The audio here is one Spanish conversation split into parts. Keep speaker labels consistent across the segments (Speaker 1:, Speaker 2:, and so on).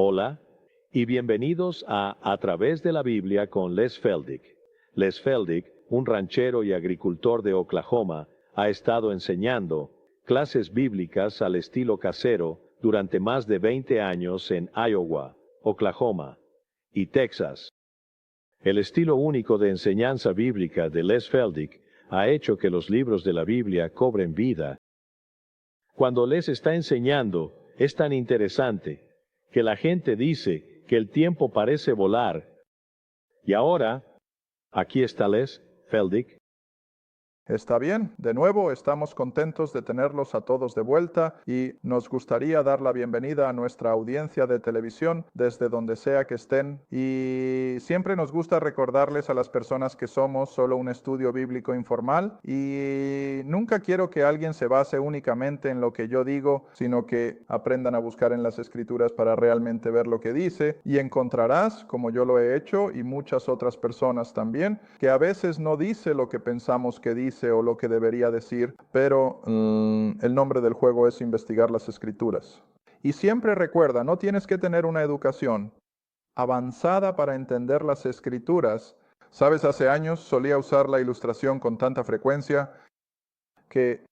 Speaker 1: Hola y bienvenidos a través de la Biblia con Les Feldick. Les Feldick, un ranchero y agricultor de Oklahoma, ha estado enseñando clases bíblicas al estilo casero durante más de 20 años en Iowa, Oklahoma y Texas. El estilo único de enseñanza bíblica de Les Feldick ha hecho que los libros de la Biblia cobren vida. Cuando Les está enseñando, es tan interesante que la gente dice que el tiempo parece volar. Y ahora, aquí está Les Feldick.
Speaker 2: Está bien, de nuevo estamos contentos de tenerlos a todos de vuelta y nos gustaría dar la bienvenida a nuestra audiencia de televisión desde donde sea que estén. Y siempre nos gusta recordarles a las personas que somos solo un estudio bíblico informal y nunca quiero que alguien se base únicamente en lo que yo digo, sino que aprendan a buscar en las escrituras para realmente ver lo que dice y encontrarás, como yo lo he hecho y muchas otras personas también, que a veces no dice lo que pensamos que dice o lo que debería decir, pero el nombre del juego es investigar las escrituras. Y siempre recuerda, no tienes que tener una educación avanzada para entender las escrituras. Sabes, hace años solía usar la ilustración con tanta frecuencia que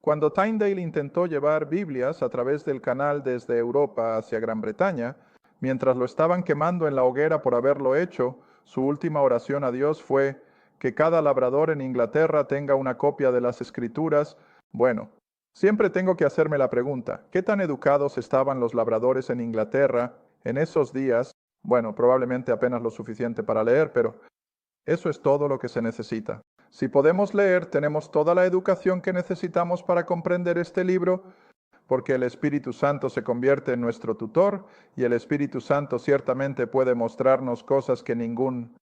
Speaker 2: cuando Tyndale intentó llevar Biblias a través del canal desde Europa hacia Gran Bretaña, mientras lo estaban quemando en la hoguera por haberlo hecho, su última oración a Dios fue que cada labrador en Inglaterra tenga una copia de las Escrituras. Bueno, siempre tengo que hacerme la pregunta, ¿qué tan educados estaban los labradores en Inglaterra en esos días? Bueno, probablemente apenas lo suficiente para leer, pero eso es todo lo que se necesita. Si podemos leer, tenemos toda la educación que necesitamos para comprender este libro, porque el Espíritu Santo se convierte en nuestro tutor y el Espíritu Santo ciertamente puede mostrarnos cosas que ningún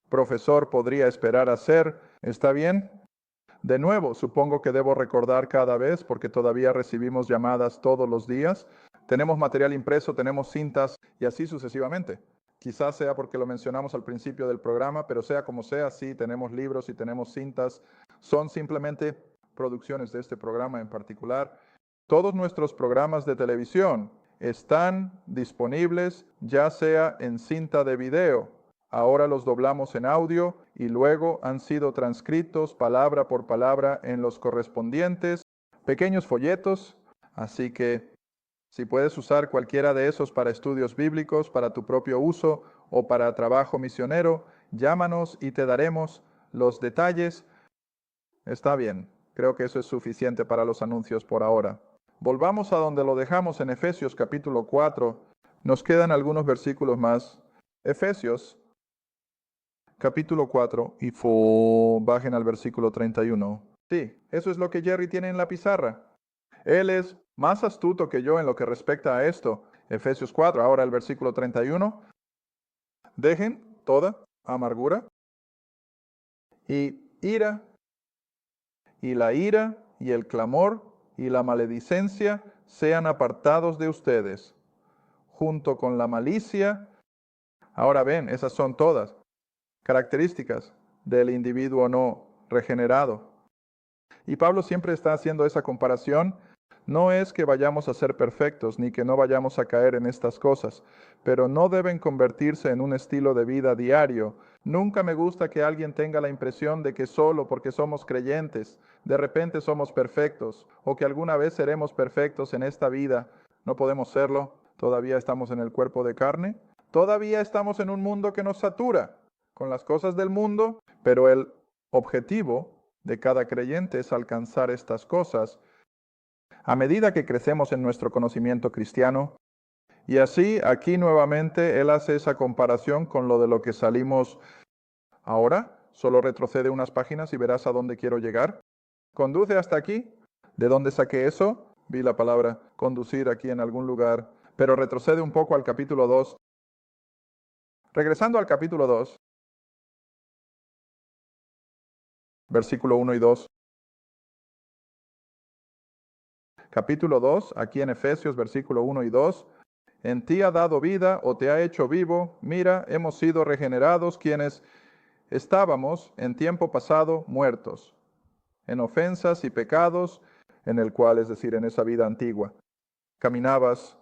Speaker 2: profesor podría esperar hacer. ¿Está bien? De nuevo, supongo que debo recordar cada vez, porque todavía recibimos llamadas todos los días. Tenemos material impreso, tenemos cintas y así sucesivamente. Quizás sea porque lo mencionamos al principio del programa, pero sea como sea, sí, tenemos libros y tenemos cintas. Son simplemente producciones de este programa en particular. Todos nuestros programas de televisión están disponibles, ya sea en cinta de video. Ahora los doblamos en audio y luego han sido transcritos palabra por palabra en los correspondientes pequeños folletos. Así que si puedes usar cualquiera de esos para estudios bíblicos, para tu propio uso o para trabajo misionero, llámanos y te daremos los detalles. Está bien, creo que eso es suficiente para los anuncios por ahora. Volvamos a donde lo dejamos en Efesios capítulo 4. Nos quedan algunos versículos más. Efesios capítulo 4 y bajen al versículo 31. Sí, eso es lo que Jerry tiene en la pizarra. Él es más astuto que yo en lo que respecta a esto. Efesios 4, ahora el versículo 31. Dejen toda amargura y ira, y la ira y el clamor y la maledicencia sean apartados de ustedes, junto con la malicia. Ahora ven, esas son todas características del individuo no regenerado. Y Pablo siempre está haciendo esa comparación. No es que vayamos a ser perfectos, ni que no vayamos a caer en estas cosas, pero no deben convertirse en un estilo de vida diario. Nunca me gusta que alguien tenga la impresión de que solo porque somos creyentes, de repente somos perfectos, o que alguna vez seremos perfectos en esta vida. No podemos serlo. Todavía estamos en el cuerpo de carne. Todavía estamos en un mundo que nos satura con las cosas del mundo, pero el objetivo de cada creyente es alcanzar estas cosas a medida que crecemos en nuestro conocimiento cristiano. Y así, aquí nuevamente, él hace esa comparación con lo que salimos ahora. Solo retrocede unas páginas y verás a dónde quiero llegar. Conduce hasta aquí. ¿De dónde saqué eso? Vi la palabra conducir aquí en algún lugar. Pero retrocede un poco al capítulo 2. Regresando al capítulo 2, versículo 1 y 2. Capítulo 2, aquí en Efesios, versículo 1 y 2. En ti ha dado vida o te ha hecho vivo. Mira, hemos sido regenerados quienes estábamos en tiempo pasado muertos, en ofensas y pecados, en el cual, es decir, en esa vida antigua, caminabas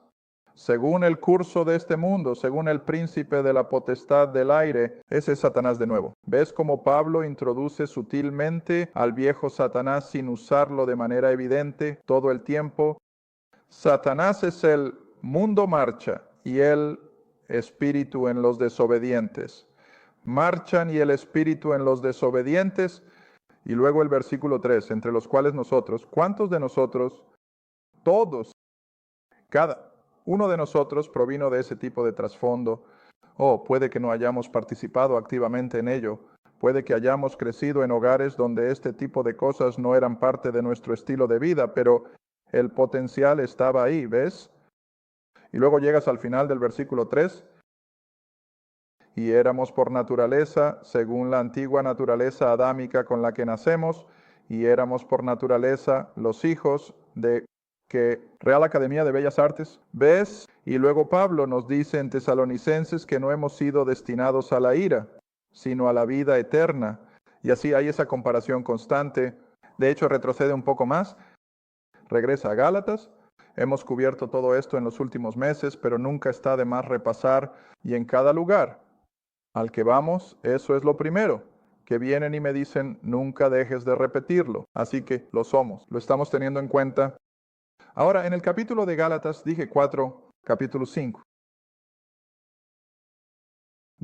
Speaker 2: según el curso de este mundo, según el príncipe de la potestad del aire. Ese es Satanás de nuevo. ¿Ves cómo Pablo introduce sutilmente al viejo Satanás sin usarlo de manera evidente todo el tiempo? Satanás es el mundo marcha y el espíritu en los desobedientes. Marchan y el espíritu en los desobedientes. Y luego el versículo 3, entre los cuales nosotros, ¿cuántos de nosotros? Todos, cada uno de nosotros provino de ese tipo de trasfondo. Puede que no hayamos participado activamente en ello. Puede que hayamos crecido en hogares donde este tipo de cosas no eran parte de nuestro estilo de vida, pero el potencial estaba ahí, ¿ves? Y luego llegas al final del versículo 3. Y éramos por naturaleza, según la antigua naturaleza adámica con la que nacemos, y éramos por naturaleza los hijos de que Real Academia de Bellas Artes, ¿ves? Y luego Pablo nos dice en Tesalonicenses que no hemos sido destinados a la ira, sino a la vida eterna. Y así hay esa comparación constante. De hecho, retrocede un poco más, regresa a Gálatas. Hemos cubierto todo esto en los últimos meses, pero nunca está de más repasar, y en cada lugar al que vamos, eso es lo primero, que vienen y me dicen, nunca dejes de repetirlo. Así que lo somos, lo estamos teniendo en cuenta. Ahora, en el capítulo de Gálatas, dije 4, capítulo 5.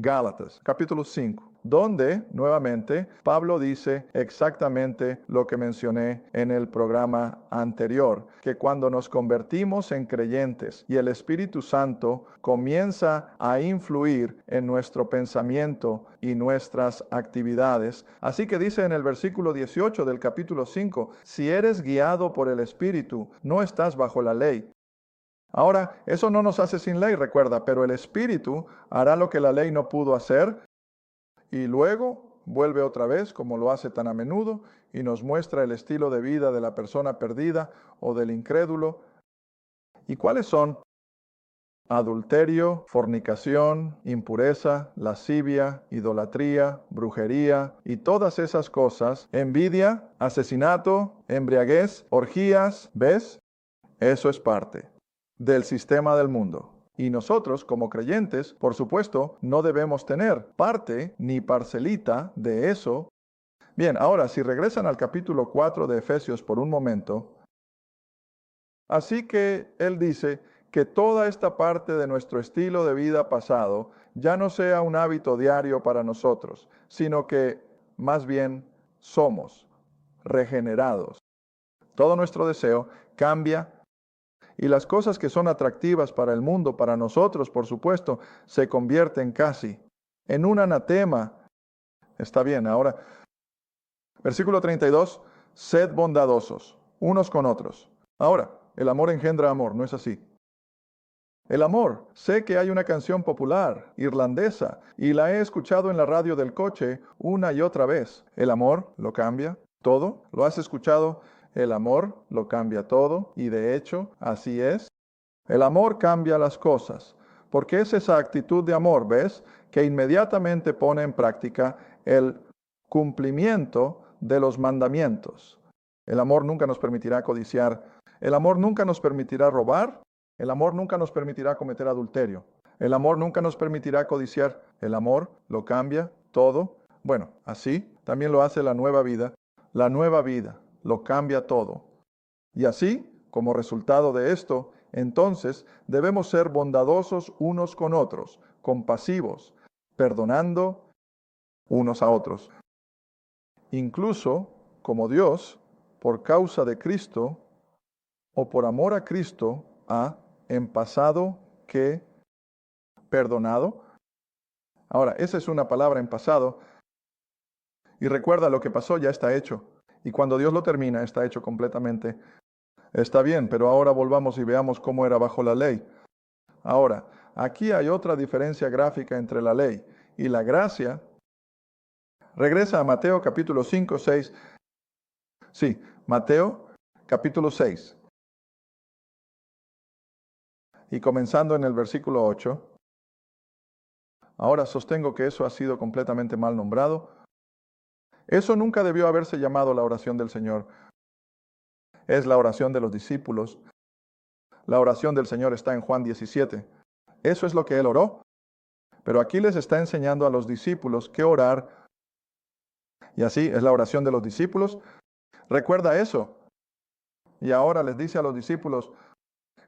Speaker 2: Gálatas, capítulo 5, donde, nuevamente, Pablo dice exactamente lo que mencioné en el programa anterior, que cuando nos convertimos en creyentes y el Espíritu Santo comienza a influir en nuestro pensamiento y nuestras actividades. Así que dice en el versículo 18 del capítulo 5, si eres guiado por el Espíritu, no estás bajo la ley. Ahora, eso no nos hace sin ley, recuerda, pero el Espíritu hará lo que la ley no pudo hacer y luego vuelve otra vez, como lo hace tan a menudo, y nos muestra el estilo de vida de la persona perdida o del incrédulo. ¿Y cuáles son? Adulterio, fornicación, impureza, lascivia, idolatría, brujería y todas esas cosas, envidia, asesinato, embriaguez, orgías, ¿ves? Eso es parte del sistema del mundo. Y nosotros, como creyentes, por supuesto, no debemos tener parte ni parcelita de eso. Bien, ahora, si regresan al capítulo 4 de Efesios por un momento, así que él dice que toda esta parte de nuestro estilo de vida pasado ya no sea un hábito diario para nosotros, sino que más bien somos regenerados. Todo nuestro deseo cambia. Y las cosas que son atractivas para el mundo, para nosotros, por supuesto, se convierten casi en un anatema. Está bien, ahora, versículo 32, sed bondadosos unos con otros. Ahora, el amor engendra amor, ¿no es así? El amor, sé que hay una canción popular, irlandesa, y la he escuchado en la radio del coche una y otra vez. El amor lo cambia todo. ¿Lo has escuchado? El amor lo cambia todo, y de hecho, así es. El amor cambia las cosas, porque es esa actitud de amor, ¿ves?, que inmediatamente pone en práctica el cumplimiento de los mandamientos. El amor nunca nos permitirá codiciar, el amor nunca nos permitirá robar, el amor nunca nos permitirá cometer adulterio, el amor nunca nos permitirá codiciar, el amor lo cambia todo. Bueno, así también lo hace la nueva vida lo cambia todo. Y así, como resultado de esto, entonces debemos ser bondadosos unos con otros, compasivos, perdonando unos a otros. Incluso como Dios, por causa de Cristo o por amor a Cristo, ha en pasado que perdonado. Ahora, esa es una palabra en pasado. Y recuerda, lo que pasó ya está hecho. Y cuando Dios lo termina, está hecho completamente. Está bien, pero ahora volvamos y veamos cómo era bajo la ley. Ahora, aquí hay otra diferencia gráfica entre la ley y la gracia. Regresa a Mateo capítulo 5, 6. Sí, Mateo capítulo 6. Y comenzando en el versículo 8. Ahora sostengo que eso ha sido completamente mal nombrado. Eso nunca debió haberse llamado la oración del Señor. Es la oración de los discípulos. La oración del Señor está en Juan 17. Eso es lo que Él oró. Pero aquí les está enseñando a los discípulos qué orar. Y así es la oración de los discípulos. Recuerda eso. Y ahora les dice a los discípulos,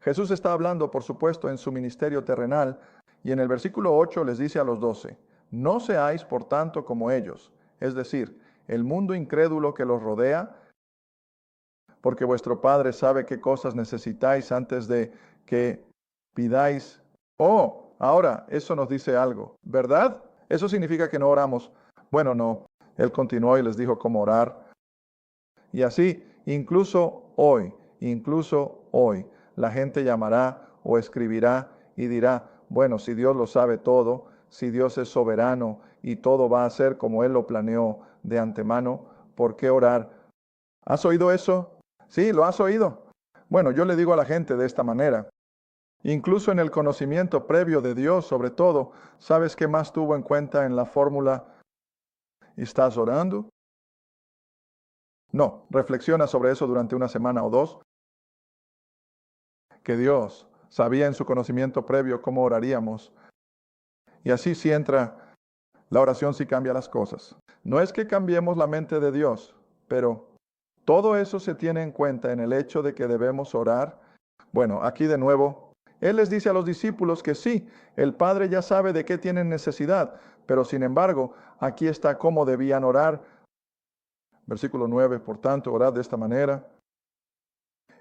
Speaker 2: Jesús está hablando, por supuesto, en su ministerio terrenal. Y en el versículo 8 les dice a los 12, no seáis por tanto como ellos. Es decir, el mundo incrédulo que los rodea, porque vuestro Padre sabe qué cosas necesitáis antes de que pidáis. Oh, ahora, eso nos dice algo, ¿verdad? Eso significa que no oramos. Bueno, no. Él continuó y les dijo cómo orar. Y así, incluso hoy, la gente llamará o escribirá y dirá, bueno, si Dios lo sabe todo, si Dios es soberano y todo va a ser como Él lo planeó de antemano, ¿por qué orar? ¿Has oído eso? Sí, lo has oído. Bueno, yo le digo a la gente de esta manera. Incluso en el conocimiento previo de Dios, sobre todo, ¿sabes qué más tuvo en cuenta en la fórmula? ¿Estás orando? No, reflexiona sobre eso durante una semana o dos. Que Dios sabía en su conocimiento previo cómo oraríamos. Y así si entra, la oración sí cambia las cosas. No es que cambiemos la mente de Dios, pero todo eso se tiene en cuenta en el hecho de que debemos orar. Bueno, aquí de nuevo, Él les dice a los discípulos que sí, el Padre ya sabe de qué tienen necesidad, pero sin embargo, aquí está cómo debían orar. Versículo 9, por tanto, orad de esta manera.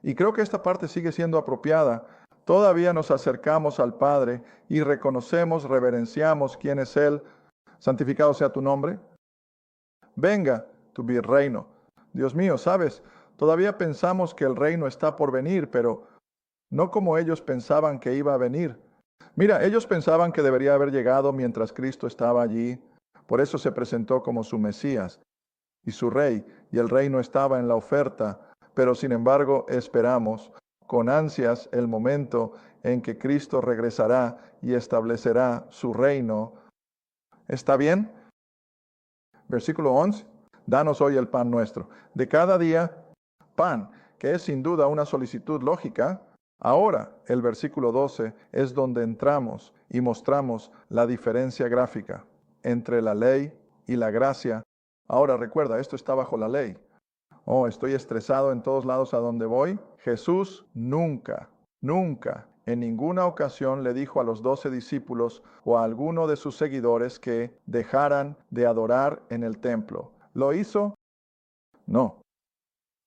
Speaker 2: Y creo que esta parte sigue siendo apropiada. Todavía nos acercamos al Padre y reconocemos, reverenciamos quién es Él. Santificado sea tu nombre. Venga tu virreino. Dios mío, ¿sabes? Todavía pensamos que el reino está por venir, pero no como ellos pensaban que iba a venir. Mira, ellos pensaban que debería haber llegado mientras Cristo estaba allí. Por eso se presentó como su Mesías y su Rey, y el reino estaba en la oferta. Pero sin embargo esperamos con ansias el momento en que Cristo regresará y establecerá su reino. ¿Está bien? Versículo 11. Danos hoy el pan nuestro. De cada día, pan, que es sin duda una solicitud lógica. Ahora, el versículo 12 es donde entramos y mostramos la diferencia gráfica entre la ley y la gracia. Ahora recuerda, esto está bajo la ley. Oh, estoy estresado en todos lados a donde voy. Jesús nunca, en ninguna ocasión le dijo a los 12 discípulos o a alguno de sus seguidores que dejaran de adorar en el templo. ¿Lo hizo? No.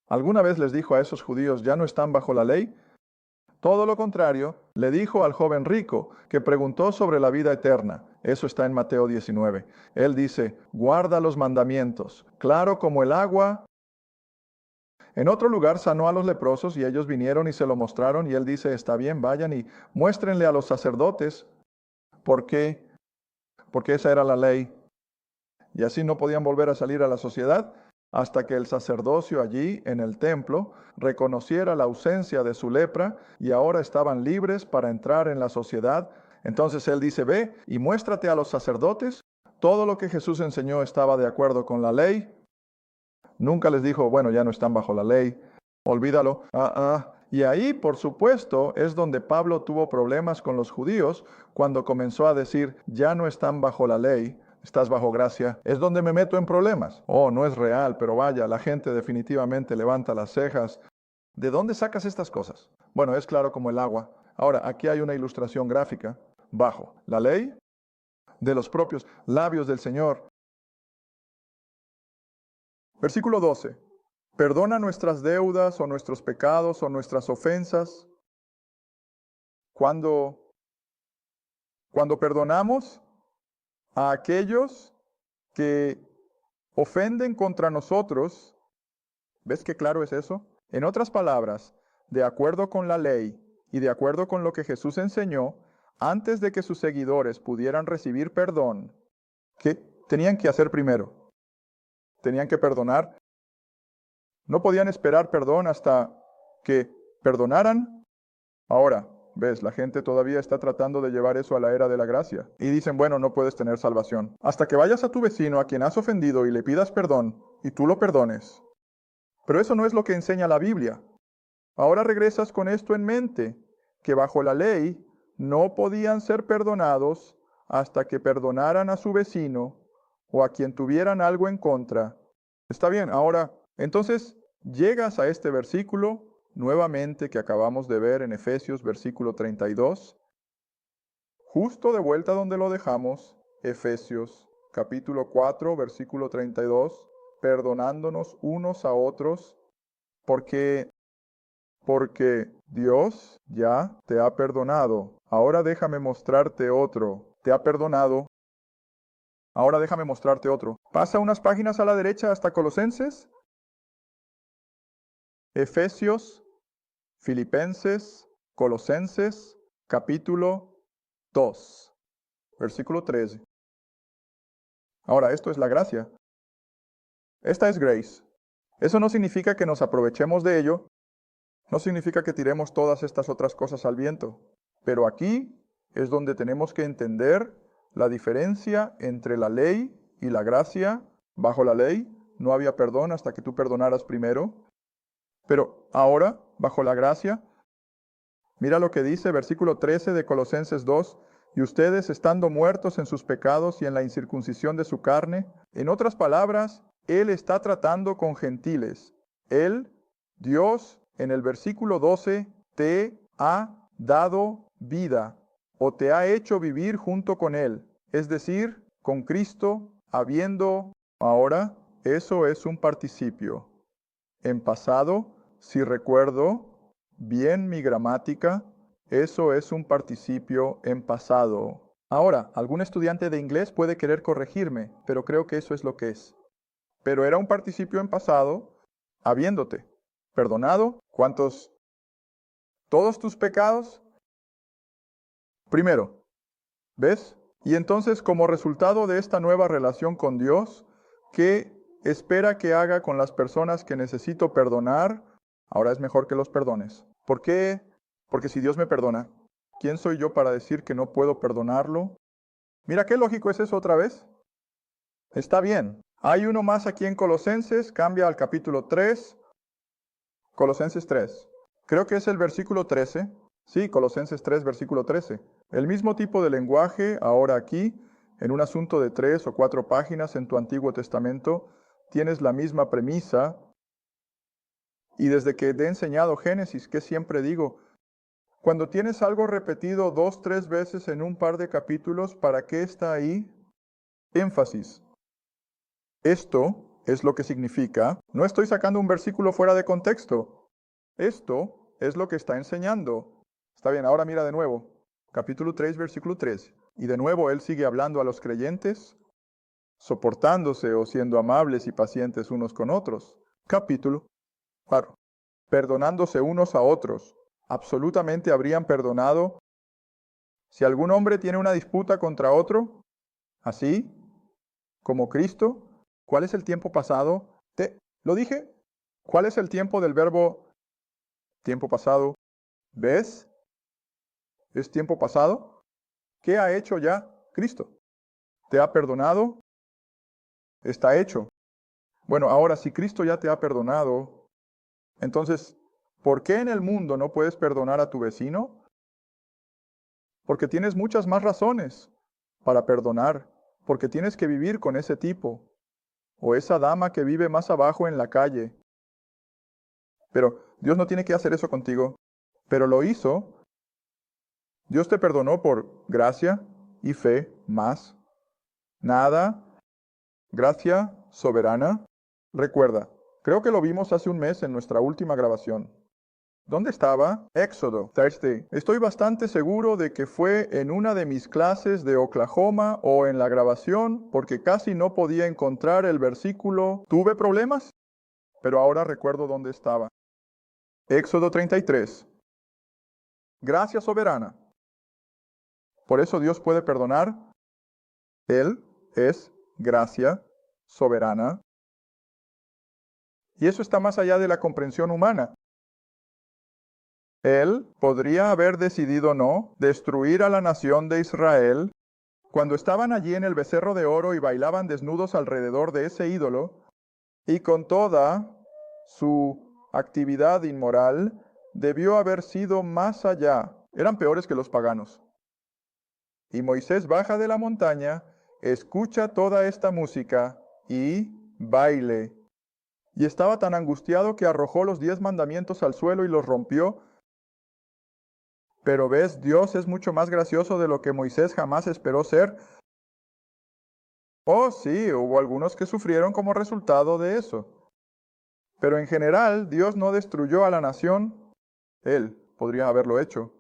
Speaker 2: ¿Alguna vez les dijo a esos judíos, ya no están bajo la ley? Todo lo contrario, le dijo al joven rico que preguntó sobre la vida eterna. Eso está en Mateo 19. Él dice, guarda los mandamientos, claro como el agua. En otro lugar sanó a los leprosos y ellos vinieron y se lo mostraron y él dice, está bien, vayan y muéstrenle a los sacerdotes. ¿Por qué? Porque esa era la ley. Y así no podían volver a salir a la sociedad hasta que el sacerdocio allí en el templo reconociera la ausencia de su lepra y ahora estaban libres para entrar en la sociedad. Entonces él dice, ve y muéstrate a los sacerdotes. Todo lo que Jesús enseñó estaba de acuerdo con la ley. Nunca les dijo, bueno, ya no están bajo la ley, olvídalo. Y ahí, por supuesto, es donde Pablo tuvo problemas con los judíos cuando comenzó a decir, ya no están bajo la ley, estás bajo gracia. Es donde me meto en problemas. Oh, no es real, pero vaya, la gente definitivamente levanta las cejas. ¿De dónde sacas estas cosas? Bueno, es claro como el agua. Ahora, aquí hay una ilustración gráfica. Bajo la ley de los propios labios del Señor. Versículo 12. Perdona nuestras deudas o nuestros pecados o nuestras ofensas. Cuando perdonamos a aquellos que ofenden contra nosotros, ¿ves qué claro es eso? En otras palabras, de acuerdo con la ley y de acuerdo con lo que Jesús enseñó, antes de que sus seguidores pudieran recibir perdón, ¿qué tenían que hacer primero? Tenían que perdonar. No podían esperar perdón hasta que perdonaran. Ahora, ves, la gente todavía está tratando de llevar eso a la era de la gracia. Y dicen, bueno, no puedes tener salvación. Hasta que vayas a tu vecino a quien has ofendido y le pidas perdón, y tú lo perdones. Pero eso no es lo que enseña la Biblia. Ahora regresas con esto en mente. que bajo la ley no podían ser perdonados hasta que perdonaran a su vecino o a quien tuvieran algo en contra. Está bien, ahora, entonces llegas a este versículo nuevamente que acabamos de ver en Efesios versículo 32, justo de vuelta donde lo dejamos, Efesios capítulo 4 versículo 32, perdonándonos unos a otros, porque Dios ya te ha perdonado. Ahora déjame mostrarte otro. Te ha perdonado. Ahora déjame mostrarte otro. Pasa unas páginas a la derecha hasta Colosenses, Efesios, Filipenses, Colosenses, capítulo 2, versículo 13. Ahora, esto es la gracia. Esta es grace. Eso no significa que nos aprovechemos de ello. No significa que tiremos todas estas otras cosas al viento. Pero aquí es donde tenemos que entender la diferencia entre la ley y la gracia. Bajo la ley no había perdón hasta que tú perdonaras primero. Pero ahora, bajo la gracia, mira lo que dice versículo 13 de Colosenses 2. Y ustedes, estando muertos en sus pecados y en la incircuncisión de su carne, en otras palabras, Él está tratando con gentiles. Él, Dios, en el versículo 12, te ha dado vida o te ha hecho vivir junto con Él. Es decir, con Cristo, habiendo ahora, eso es un participio. En pasado, si recuerdo bien mi gramática, eso es un participio en pasado. Ahora, algún estudiante de inglés puede querer corregirme, pero creo que eso es lo que es. Pero era un participio en pasado, habiéndote perdonado. ¿Cuántos? ¿Todos tus pecados? Primero, ¿ves? Y entonces, como resultado de esta nueva relación con Dios, ¿qué espera que haga con las personas que necesito perdonar? Ahora es mejor que los perdones. ¿Por qué? Porque si Dios me perdona, ¿quién soy yo para decir que no puedo perdonarlo? Mira, qué lógico es eso otra vez. Está bien. Hay uno más aquí en Colosenses, cambia al capítulo 3, Colosenses 3. Creo que es el versículo 13. Sí, Colosenses 3, versículo 13. El mismo tipo de lenguaje, ahora aquí, en un asunto de 3 o 4 páginas en tu Antiguo Testamento, tienes la misma premisa. Y desde que te he enseñado Génesis, que siempre digo, cuando tienes algo repetido 2, 3 veces en un par de capítulos, ¿para qué está ahí? Énfasis. Esto es lo que significa, no estoy sacando un versículo fuera de contexto. Esto es lo que está enseñando. Está bien, ahora mira de nuevo. Capítulo 3, versículo 3. Y de nuevo él sigue hablando a los creyentes, soportándose o siendo amables y pacientes unos con otros. Capítulo 4. Perdonándose unos a otros. Absolutamente habrían perdonado. Si algún hombre tiene una disputa contra otro, así como Cristo, ¿cuál es el tiempo pasado? ¿Lo dije? ¿Cuál es el tiempo del verbo tiempo pasado? ¿Ves? ¿Es tiempo pasado? ¿Qué ha hecho ya Cristo? ¿Te ha perdonado? Está hecho. Bueno, ahora si Cristo ya te ha perdonado, entonces, ¿por qué en el mundo no puedes perdonar a tu vecino? Porque tienes muchas más razones para perdonar, porque tienes que vivir con ese tipo, o esa dama que vive más abajo en la calle. Pero Dios no tiene que hacer eso contigo, pero lo hizo. Dios te perdonó por gracia y fe más. Nada, gracia soberana. Recuerda, creo que lo vimos hace un mes en nuestra última grabación. ¿Dónde estaba? Éxodo, Thursday. Estoy bastante seguro de que fue en una de mis clases de Oklahoma o en la grabación, porque casi no podía encontrar el versículo. ¿Tuve problemas? Pero ahora recuerdo dónde estaba. Éxodo 33. Gracia soberana. Por eso Dios puede perdonar. Él es gracia soberana. Y eso está más allá de la comprensión humana. Él podría haber decidido no destruir a la nación de Israel cuando estaban allí en el becerro de oro y bailaban desnudos alrededor de ese ídolo, y con toda su actividad inmoral debió haber sido más allá Eran peores que los paganos. Y Moisés baja de la montaña, escucha toda esta música y baile. Y estaba tan angustiado que arrojó los 10 mandamientos al suelo y los rompió. Pero ves, Dios es mucho más gracioso de lo que Moisés jamás esperó ser. Oh, sí, hubo algunos que sufrieron como resultado de eso. Pero en general, Dios no destruyó a la nación. Él podría haberlo hecho.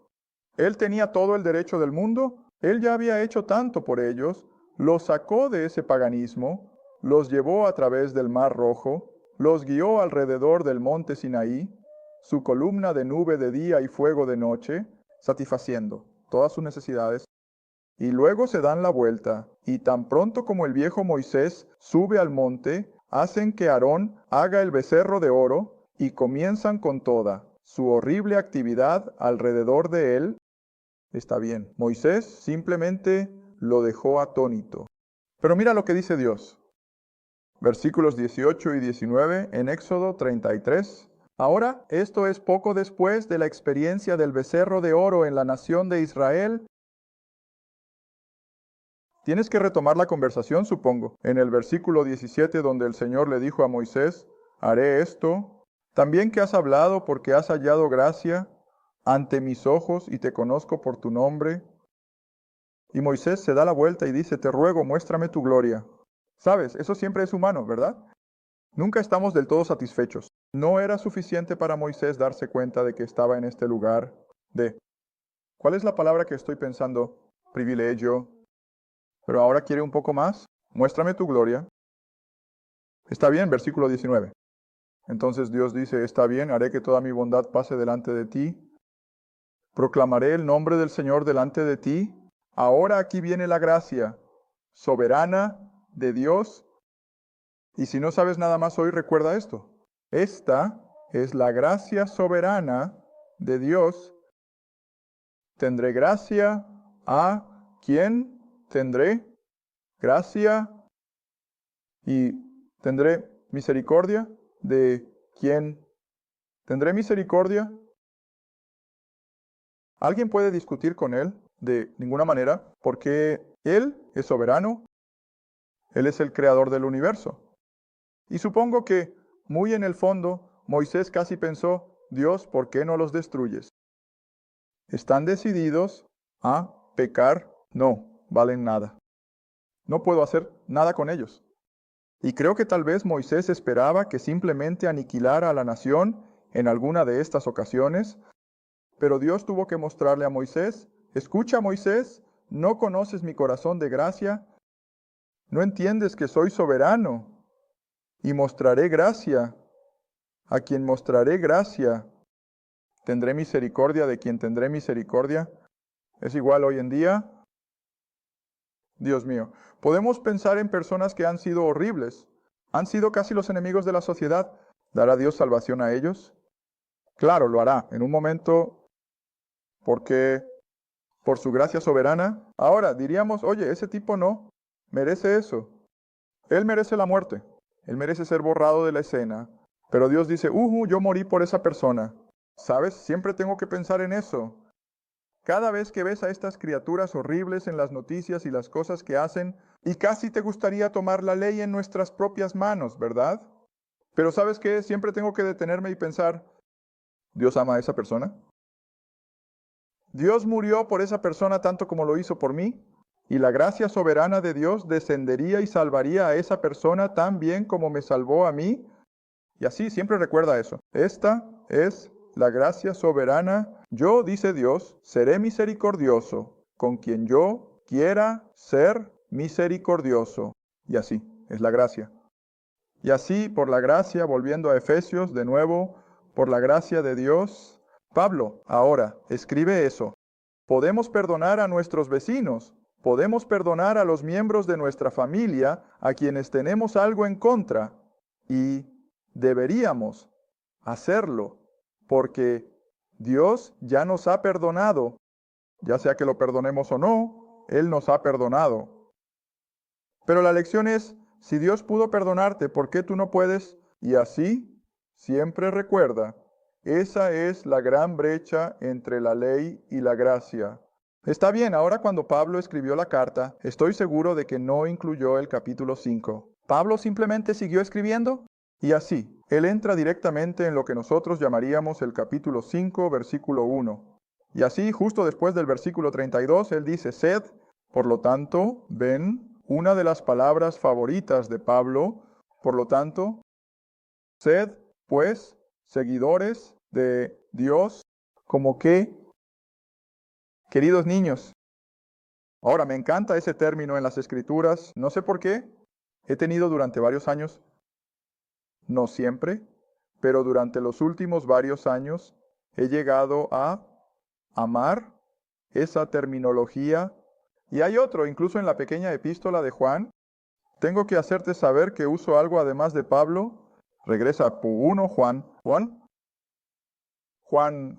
Speaker 2: Él tenía todo el derecho del mundo. Él ya había hecho tanto por ellos. Los sacó de ese paganismo. Los llevó a través del Mar Rojo. Los guió alrededor del monte Sinaí. Su columna de nube de día y fuego de noche, satisfaciendo todas sus necesidades. Y luego se dan la vuelta, y tan pronto como el viejo Moisés sube al monte, hacen que Aarón haga el becerro de oro, y comienzan con toda su horrible actividad alrededor de él. Está bien, Moisés simplemente lo dejó atónito. Pero mira lo que dice Dios. Versículos 18 y 19 en Éxodo 33. Ahora, esto es poco después de la experiencia del becerro de oro en la nación de Israel. Tienes que retomar la conversación, supongo, en el versículo 17 donde el Señor le dijo a Moisés, haré esto, también que has hablado porque has hallado gracia ante mis ojos y te conozco por tu nombre. Y Moisés se da la vuelta y dice, te ruego, muéstrame tu gloria. Sabes, eso siempre es humano, ¿verdad? Nunca estamos del todo satisfechos. No era suficiente para Moisés darse cuenta de que estaba en este lugar de, ¿cuál es la palabra que estoy pensando? Privilegio. Pero ahora quiere un poco más. Muéstrame tu gloria. Está bien, versículo 19. Entonces Dios dice, está bien, haré que toda mi bondad pase delante de ti. Proclamaré el nombre del Señor delante de ti. Ahora aquí viene la gracia soberana de Dios. Y si no sabes nada más hoy, recuerda esto. Esta es la gracia soberana de Dios. Tendré gracia a quien tendré gracia y tendré misericordia de quien tendré misericordia. ¿Alguien puede discutir con él? De ninguna manera, porque él es soberano, él es el creador del universo. Y supongo que, muy en el fondo, Moisés casi pensó, Dios, ¿por qué no los destruyes? ¿Están decididos a pecar? No, valen nada. No puedo hacer nada con ellos. Y creo que tal vez Moisés esperaba que simplemente aniquilara a la nación en alguna de estas ocasiones, pero Dios tuvo que mostrarle a Moisés, escucha Moisés, ¿no conoces mi corazón de gracia? ¿No entiendes que soy soberano? Y mostraré gracia a quien mostraré gracia. Tendré misericordia de quien tendré misericordia. ¿Es igual hoy en día? Dios mío, podemos pensar en personas que han sido horribles, han sido casi los enemigos de la sociedad. ¿Dará Dios salvación a ellos? Claro, lo hará en un momento porque por su gracia soberana. Ahora diríamos, oye, ese tipo no merece eso. Él merece la muerte. Él merece ser borrado de la escena. Pero Dios dice, yo morí por esa persona. ¿Sabes? Siempre tengo que pensar en eso. Cada vez que ves a estas criaturas horribles en las noticias y las cosas que hacen, y casi te gustaría tomar la ley en nuestras propias manos, ¿verdad? Pero ¿sabes qué? Siempre tengo que detenerme y pensar, ¿Dios ama a esa persona? ¿Dios murió por esa persona tanto como lo hizo por mí? ¿Y la gracia soberana de Dios descendería y salvaría a esa persona tan bien como me salvó a mí? Y así siempre recuerda eso. Esta es la gracia soberana. Yo, dice Dios, seré misericordioso con quien yo quiera ser misericordioso. Y así es la gracia. Y así, por la gracia, volviendo a Efesios de nuevo, por la gracia de Dios, Pablo ahora escribe eso. Podemos perdonar a nuestros vecinos, podemos perdonar a los miembros de nuestra familia a quienes tenemos algo en contra y deberíamos hacerlo porque Dios ya nos ha perdonado, ya sea que lo perdonemos o no, Él nos ha perdonado. Pero la lección es, si Dios pudo perdonarte, ¿por qué tú no puedes? Y así, siempre recuerda Esa es la gran brecha entre la ley y la gracia. Está bien, ahora cuando Pablo escribió la carta, estoy seguro de que no incluyó el capítulo 5. Pablo simplemente siguió escribiendo y así, él entra directamente en lo que nosotros llamaríamos el capítulo 5, versículo 1. Y así, justo después del versículo 32, él dice, sed, por lo tanto, ven, una de las palabras favoritas de Pablo, por lo tanto, sed, pues, seguidores de Dios, como que, queridos niños. Ahora, me encanta ese término en las Escrituras, no sé por qué, he tenido durante varios años, no siempre, pero durante los últimos varios años, he llegado a amar esa terminología. Y hay otro, incluso en la pequeña epístola de Juan, tengo que hacerte saber que uso algo además de Pablo. Regresa a 1 Juan. Juan.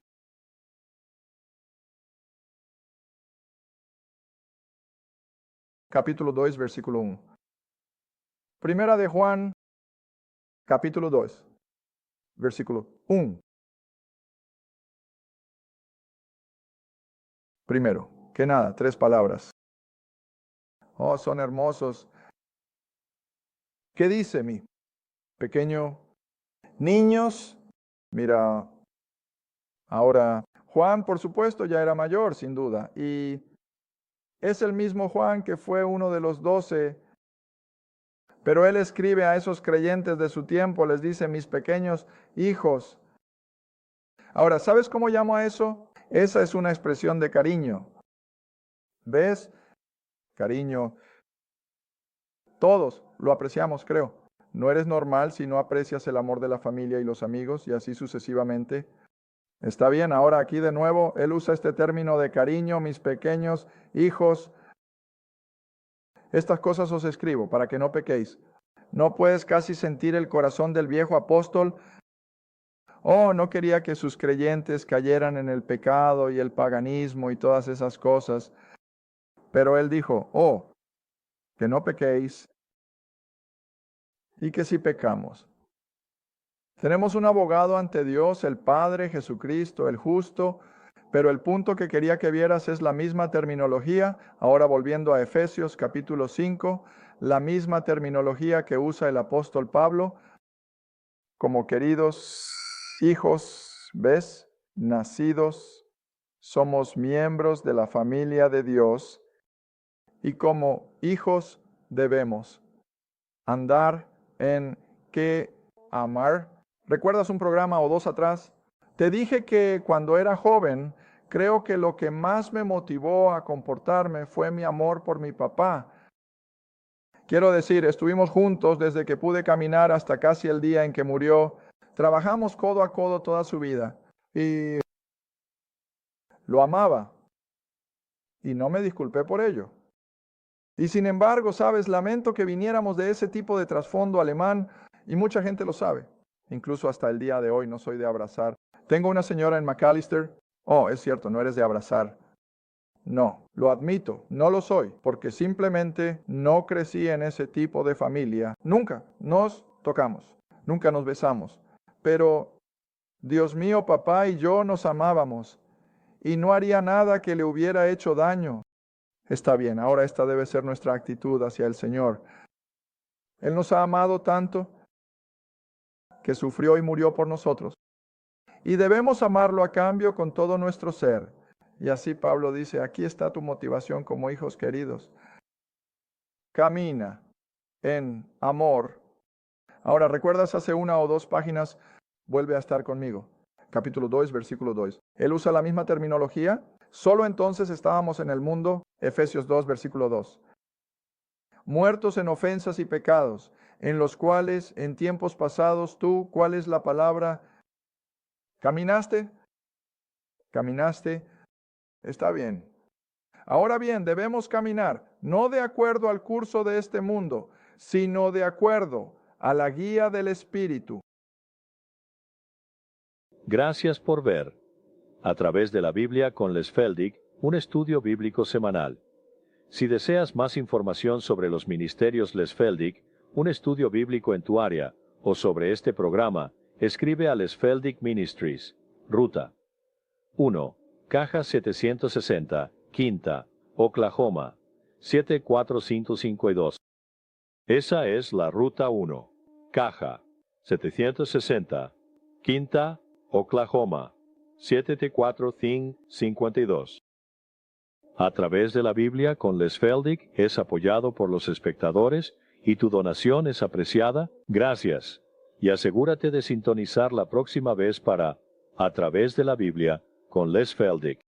Speaker 2: Capítulo 2, versículo 1. Primera de Juan, capítulo 2, versículo 1. Primero, que nada, 3 palabras. Oh, son hermosos. ¿Qué dice mi pequeño? Niños, mira, ahora, Juan, por supuesto, ya era mayor, sin duda, y es el mismo Juan que fue uno de los 12, pero él escribe a esos creyentes de su tiempo, les dice, mis pequeños hijos. Ahora, ¿sabes cómo llamo a eso? Esa es una expresión de cariño. ¿Ves? Cariño. Todos lo apreciamos, creo. No eres normal si no aprecias el amor de la familia y los amigos, y así sucesivamente. Está bien, ahora aquí de nuevo, él usa este término de cariño, mis pequeños hijos. Estas cosas os escribo para que no pequéis. ¿No puedes casi sentir el corazón del viejo apóstol? Oh, no quería que sus creyentes cayeran en el pecado y el paganismo y todas esas cosas. Pero él dijo, oh, que no pequéis y que si pecamos. Tenemos un abogado ante Dios, el Padre, Jesucristo, el justo, pero el punto que quería que vieras es la misma terminología, ahora volviendo a Efesios capítulo 5, la misma terminología que usa el apóstol Pablo, como queridos hijos, ¿ves? Nacidos, somos miembros de la familia de Dios y como hijos debemos andar en qué amar. ¿Recuerdas un programa o dos atrás? Te dije que cuando era joven, creo que lo que más me motivó a comportarme fue mi amor por mi papá. Quiero decir, estuvimos juntos desde que pude caminar hasta casi el día en que murió. Trabajamos codo a codo toda su vida y lo amaba y no me disculpé por ello. Y sin embargo, sabes, lamento que viniéramos de ese tipo de trasfondo alemán y mucha gente lo sabe. Incluso hasta el día de hoy no soy de abrazar. Tengo una señora en McAllister. Oh, es cierto, no eres de abrazar. No, lo admito, no lo soy, porque simplemente no crecí en ese tipo de familia. Nunca nos tocamos, nunca nos besamos. Pero, Dios mío, papá y yo nos amábamos y no haría nada que le hubiera hecho daño. Está bien, ahora esta debe ser nuestra actitud hacia el Señor. Él nos ha amado tanto que sufrió y murió por nosotros. Y debemos amarlo a cambio con todo nuestro ser. Y así Pablo dice, aquí está tu motivación como hijos queridos. Camina en amor. Ahora, ¿recuerdas hace 1 o 2 páginas? Vuelve a estar conmigo. Capítulo 2, versículo 2. Él usa la misma terminología. Solo entonces estábamos en el mundo. Efesios 2, versículo 2. Muertos en ofensas y pecados, en los cuales en tiempos pasados tú, ¿cuál es la palabra? ¿Caminaste? ¿Caminaste? Está bien. Ahora bien, debemos caminar, no de acuerdo al curso de este mundo, sino de acuerdo a la guía del Espíritu.
Speaker 1: Gracias por ver A través de la Biblia con Les Feldick, un estudio bíblico semanal. Si deseas más información sobre los ministerios Les Feldick, un estudio bíblico en tu área, o sobre este programa, escribe a Les Feldick Ministries. Ruta 1. Caja 760, Quinta, Oklahoma, 74552. Esa es la Ruta 1. Caja 760, Quinta, Oklahoma, 74552. A través de la Biblia con Les Feldick es apoyado por los espectadores y tu donación es apreciada. Gracias. Y asegúrate de sintonizar la próxima vez para A través de la Biblia con Les Feldick.